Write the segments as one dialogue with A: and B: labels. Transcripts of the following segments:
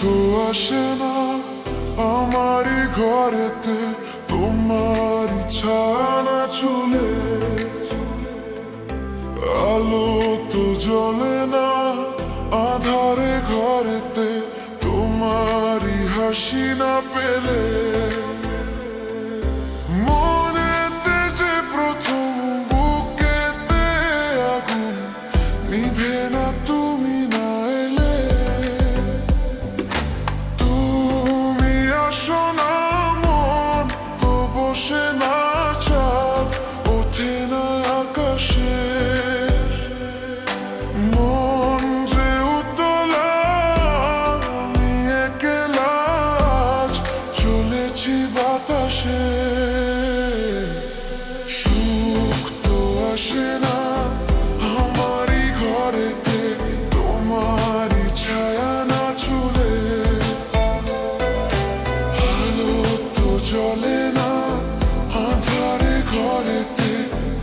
A: তো আসে না আমারই ঘরেতে তোমার ছানা চুলে, আলো তো জ্বলে না আধারে ঘরেতে তোমারই হাসি না পেলে। মনেতে যে প্রথম বুকেতে আগুন নিভে না তুমি না এলে। তুমি আসো না মন তো বসে না চাঁদ ওঠে না আকাশে। মন যে উতলা আমি একলা আজ চলেছি বাতাসে। সুখ তো আসে না আমারই ঘরেতে তোমারই ছায়া না চুলে, আলো তো জ্বলে না আঁধারে ঘরেতে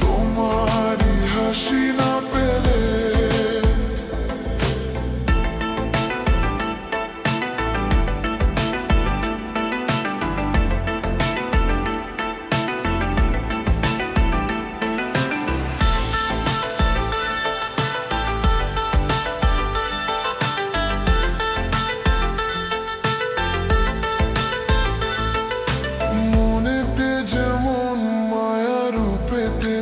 A: তোমারই হাসি না পেলে। মনেতে যেমন মায়া রূপেতে